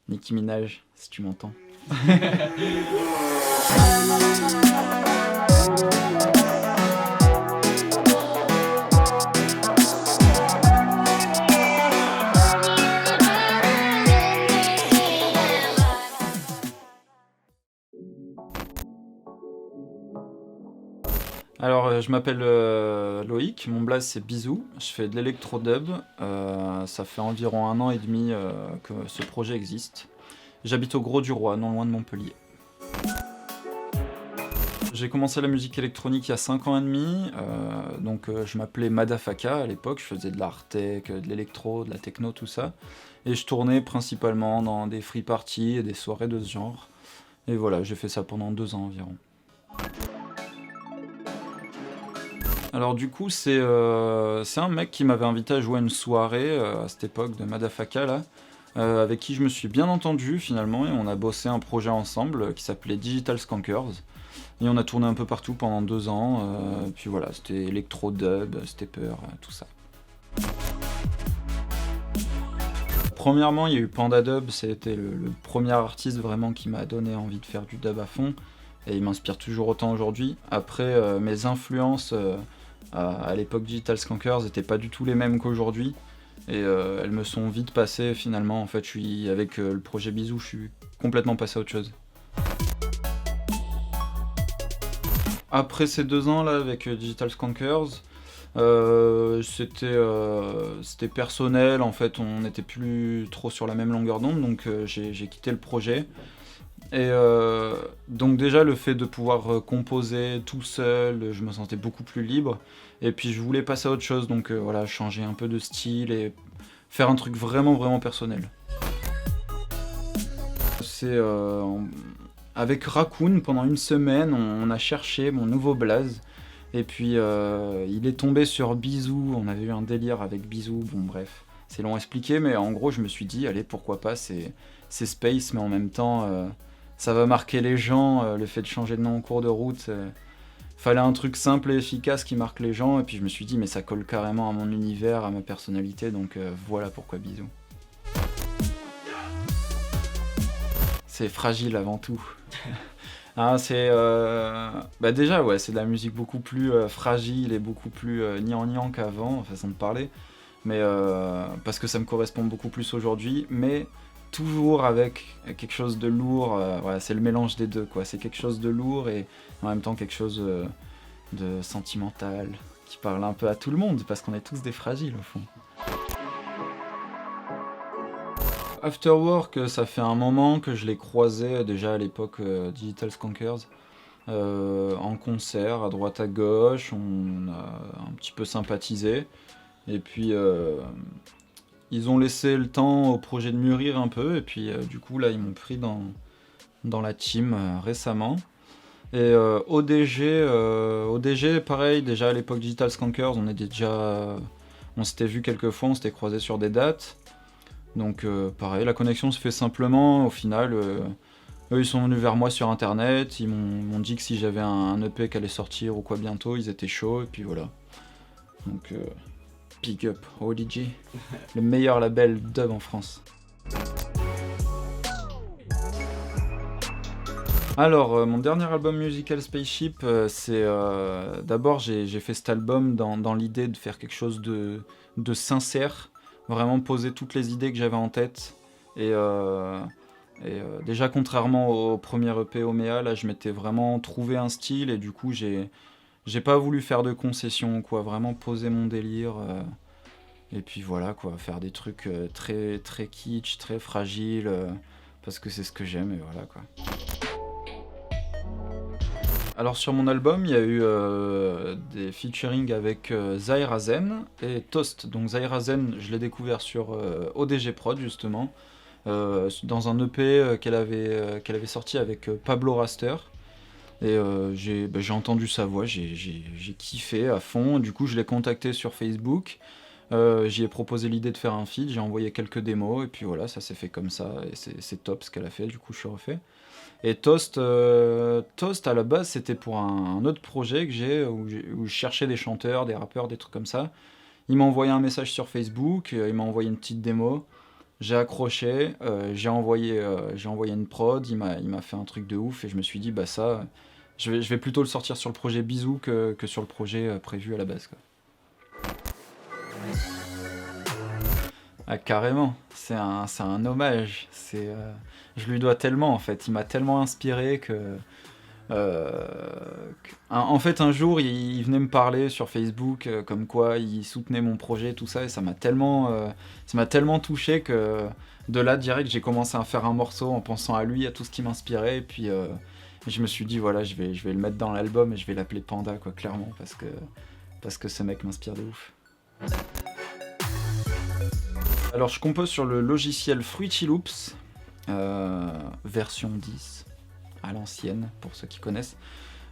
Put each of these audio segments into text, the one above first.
Nicki Minaj, si tu m'entends. Alors, je m'appelle Loïc, mon blaze c'est Bisou, je fais de l'électro-dub, ça fait environ 1 an et demi que ce projet existe. J'habite au Gros du Roi, non loin de Montpellier. J'ai commencé la musique électronique il y a 5 ans et demi, donc je m'appelais Madafaka à l'époque, je faisais de l'art tech, de l'électro, de la techno, tout ça. Et je tournais principalement dans des free parties et des soirées de ce genre. Et voilà, j'ai fait ça pendant 2 ans environ. Alors du coup, c'est un mec qui m'avait invité à jouer à une soirée à cette époque de Madafaka là, avec qui je me suis bien entendu finalement et on a bossé un projet ensemble qui s'appelait Digital Skankers. Et on a tourné un peu partout pendant 2 ans, puis voilà, c'était électro-dub, stepper, tout ça. Premièrement, il y a eu Panda Dub, c'était le premier artiste vraiment qui m'a donné envie de faire du dub à fond, et il m'inspire toujours autant aujourd'hui. Après, mes influences à l'époque Digital Skankers n'étaient pas du tout les mêmes qu'aujourd'hui, et elles me sont vite passées finalement. En fait, avec le projet Bisou, je suis complètement passé à autre chose. Après ces 2 ans là avec Digital Skankers, c'était personnel, en fait on n'était plus trop sur la même longueur d'onde, donc j'ai quitté le projet. Et donc déjà le fait de pouvoir composer tout seul, je me sentais beaucoup plus libre. Et puis je voulais passer à autre chose, donc voilà, changer un peu de style et faire un truc vraiment vraiment personnel. C'est avec Raccoon, pendant une semaine, on a cherché mon nouveau blaze. Et puis il est tombé sur Bisou, on avait eu un délire avec Bisou, bon bref, c'est long à expliquer, mais en gros je me suis dit, allez pourquoi pas, c'est space, mais en même temps ça va marquer les gens, le fait de changer de nom en cours de route. Fallait un truc simple et efficace qui marque les gens, et puis je me suis dit, mais ça colle carrément à mon univers, à ma personnalité, donc voilà pourquoi Bisou. C'est fragile avant tout. Ah, bah déjà, ouais, c'est de la musique beaucoup plus fragile et beaucoup plus gnangnan qu'avant, façon de parler. Mais parce que ça me correspond beaucoup plus aujourd'hui, mais toujours avec quelque chose de lourd. Voilà, c'est le mélange des deux, quoi. C'est quelque chose de lourd et en même temps quelque chose de sentimental qui parle un peu à tout le monde, parce qu'on est tous des fragiles au fond. Afterwork, ça fait un moment que je l'ai croisé déjà à l'époque Digital Skankers. En concert, à droite à gauche, on a un petit peu sympathisé. Et puis ils ont laissé le temps au projet de mûrir un peu. Et puis du coup là ils m'ont pris dans la team récemment. Et ODG, pareil, déjà à l'époque Digital Skankers, on s'était vu quelques fois, on s'était croisé sur des dates. Donc pareil, la connexion se fait simplement. Au final, eux ils sont venus vers moi sur internet, ils m'ont dit que si j'avais un EP qui allait sortir ou quoi bientôt, ils étaient chauds, et puis voilà. Donc big up ODG, le meilleur label dub en France. Alors, mon dernier album musical Spaceship, d'abord j'ai fait cet album dans l'idée de faire quelque chose de sincère, vraiment poser toutes les idées que j'avais en tête. Et, déjà, contrairement au premier EP Omea, là je m'étais vraiment trouvé un style et du coup j'ai pas voulu faire de concessions, quoi, vraiment poser mon délire. Et puis voilà, quoi, faire des trucs très, très kitsch, très fragiles, parce que c'est ce que j'aime et voilà, quoi. Alors sur mon album, il y a eu des featuring avec Zaira Zen et Toast. Donc Zaira Zen, je l'ai découvert sur ODG Prod justement, dans un EP qu'elle avait sorti avec Pablo Raster. Et j'ai entendu sa voix, j'ai kiffé à fond. Du coup, je l'ai contacté sur Facebook. J'y ai proposé l'idée de faire un feat, j'ai envoyé quelques démos et puis voilà, ça s'est fait comme ça et c'est top ce qu'elle a fait. Du coup, je suis refait. Et Toast à la base c'était pour un autre projet que où je cherchais des chanteurs, des rappeurs, des trucs comme ça. Il m'a envoyé un message sur Facebook, il m'a envoyé une petite démo, J'ai accroché, j'ai envoyé une prod, il m'a fait un truc de ouf et je me suis dit: «Bah ça, je vais plutôt le sortir sur le projet Bisous que sur le projet, prévu à la base, quoi». Ah carrément, c'est un hommage, je lui dois tellement en fait, il m'a tellement inspiré en fait un jour il venait me parler sur Facebook, comme quoi il soutenait mon projet tout ça et ça m'a tellement touché que de là direct j'ai commencé à faire un morceau en pensant à lui, à tout ce qui m'inspirait et puis, je me suis dit voilà je vais le mettre dans l'album et je vais l'appeler Panda quoi clairement parce que ce mec m'inspire de ouf. Alors je compose sur le logiciel Fruity Loops, version 10, à l'ancienne, pour ceux qui connaissent.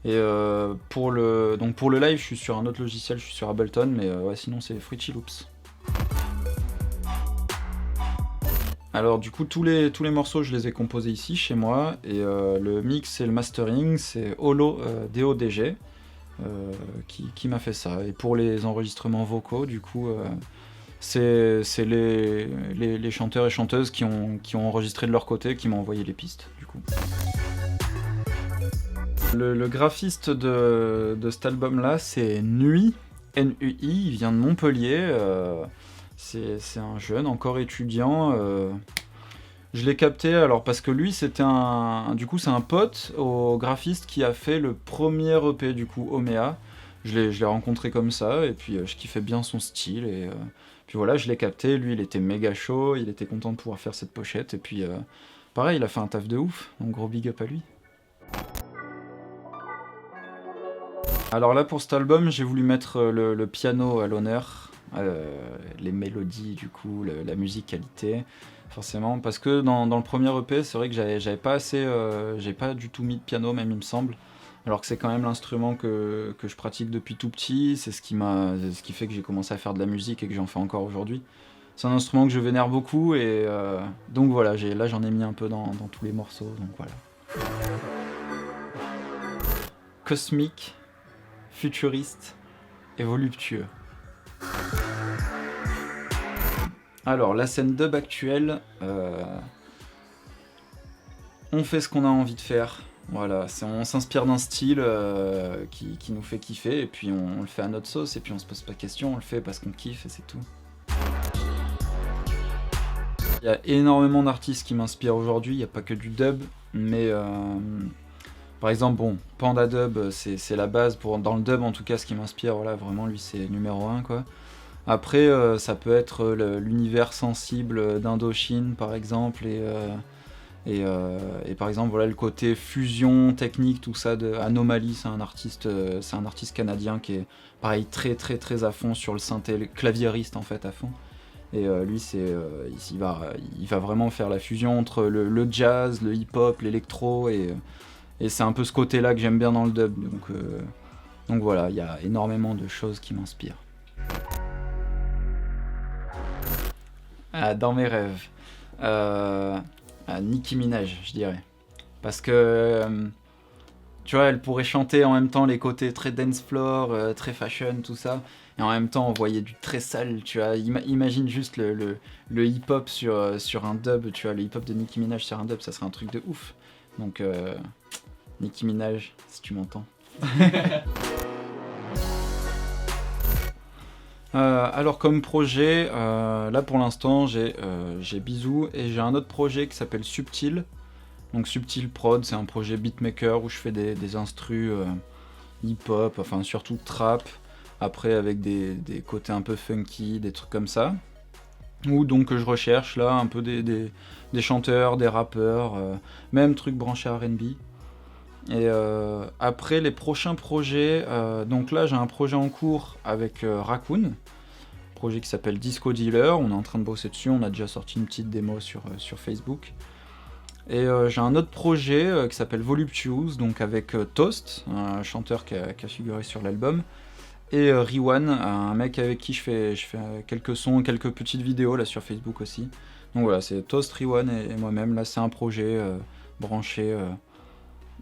Et donc pour le live, je suis sur un autre logiciel, je suis sur Ableton, mais ouais, sinon c'est Fruity Loops. Alors du coup, tous les morceaux, je les ai composés ici, chez moi, et le mix et le mastering, c'est Holo DODG, qui m'a fait ça. Et pour les enregistrements vocaux, du coup, c'est les chanteurs et chanteuses qui ont enregistré de leur côté, qui m'ont envoyé les pistes, du coup. Le graphiste de cet album-là, c'est Nui, N-U-I, il vient de Montpellier. C'est un jeune, encore étudiant. Je l'ai capté alors parce que lui, du coup, c'est un pote au graphiste qui a fait le premier EP, du coup, Omea. Je l'ai rencontré comme ça, et puis je kiffais bien son style, et puis voilà, je l'ai capté. Lui, il était méga chaud, il était content de pouvoir faire cette pochette, et puis pareil, il a fait un taf de ouf, donc gros big up à lui. Alors là, pour cet album, j'ai voulu mettre le piano à l'honneur, les mélodies, du coup, la musicalité, forcément, parce que dans le premier EP, c'est vrai que j'avais pas assez, j'ai pas du tout mis de piano, même il me semble, alors que c'est quand même l'instrument que je pratique depuis tout petit, c'est ce qui fait que j'ai commencé à faire de la musique et que j'en fais encore aujourd'hui. C'est un instrument que je vénère beaucoup, et donc voilà, là j'en ai mis un peu dans tous les morceaux, donc voilà. Cosmique, futuriste et voluptueux. Alors, la scène dub actuelle, on fait ce qu'on a envie de faire. Voilà, on s'inspire d'un style qui nous fait kiffer, et puis on le fait à notre sauce, et puis on se pose pas de questions, on le fait parce qu'on kiffe, et c'est tout. Il y a énormément d'artistes qui m'inspirent aujourd'hui, il n'y a pas que du dub, mais par exemple, bon, Panda Dub, c'est la base, dans le dub en tout cas, ce qui m'inspire, voilà, vraiment, lui c'est numéro 1, quoi. Après, ça peut être l'univers sensible d'Indochine, par exemple, et par exemple, voilà, le côté fusion technique, tout ça, de Anomaly, c'est un artiste canadien qui est, pareil, très très très à fond sur le synthé, le claviériste en fait, à fond. Et lui, il va vraiment faire la fusion entre le jazz, le hip-hop, l'électro, et c'est un peu ce côté-là que j'aime bien dans le dub. Donc voilà, il y a énormément de choses qui m'inspirent. Ah, dans mes rêves, Nicki Minaj, je dirais. Parce que, tu vois, elle pourrait chanter en même temps les côtés très dance floor, très fashion, tout ça, et en même temps envoyer du très sale, tu vois. Imagine juste le hip-hop sur un dub, tu vois, le hip-hop de Nicki Minaj sur un dub, ça serait un truc de ouf. Donc, Nicki Minaj, si tu m'entends. Alors comme projet, là pour l'instant j'ai Bisous, et j'ai un autre projet qui s'appelle Subtil. Donc Subtil Prod, c'est un projet beatmaker où je fais des instrus hip-hop, enfin surtout trap, après avec des côtés un peu funky, des trucs comme ça. Où donc je recherche là un peu des chanteurs, des rappeurs, même trucs branchés R&B. Et après les prochains projets, donc là j'ai un projet en cours avec Raccoon, projet qui s'appelle Disco Dealer, on est en train de bosser dessus, on a déjà sorti une petite démo sur Facebook. Et j'ai un autre projet qui s'appelle Voluptuous, donc avec Toast, un chanteur qui a figuré sur l'album, et Riwan, un mec avec qui je fais quelques sons, quelques petites vidéos là sur Facebook aussi. Donc voilà, c'est Toast, Riwan et moi-même, là c'est un projet branché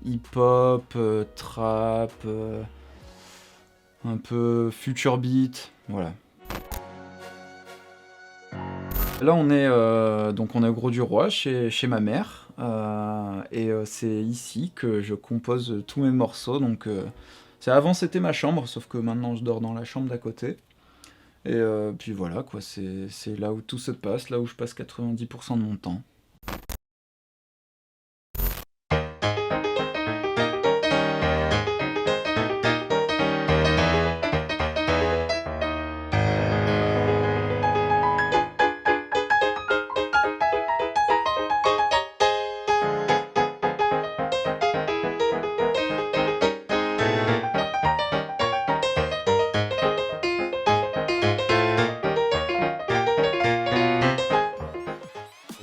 hip-hop, trap, un peu future beat, voilà. Là, donc on est au Gros du Roi, chez ma mère, c'est ici que je compose tous mes morceaux. Donc, avant, c'était ma chambre, sauf que maintenant, je dors dans la chambre d'à côté. Puis voilà, quoi, c'est là où tout se passe, là où je passe 90% de mon temps.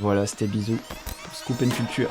Voilà, c'était bisous. Scoop and Culture.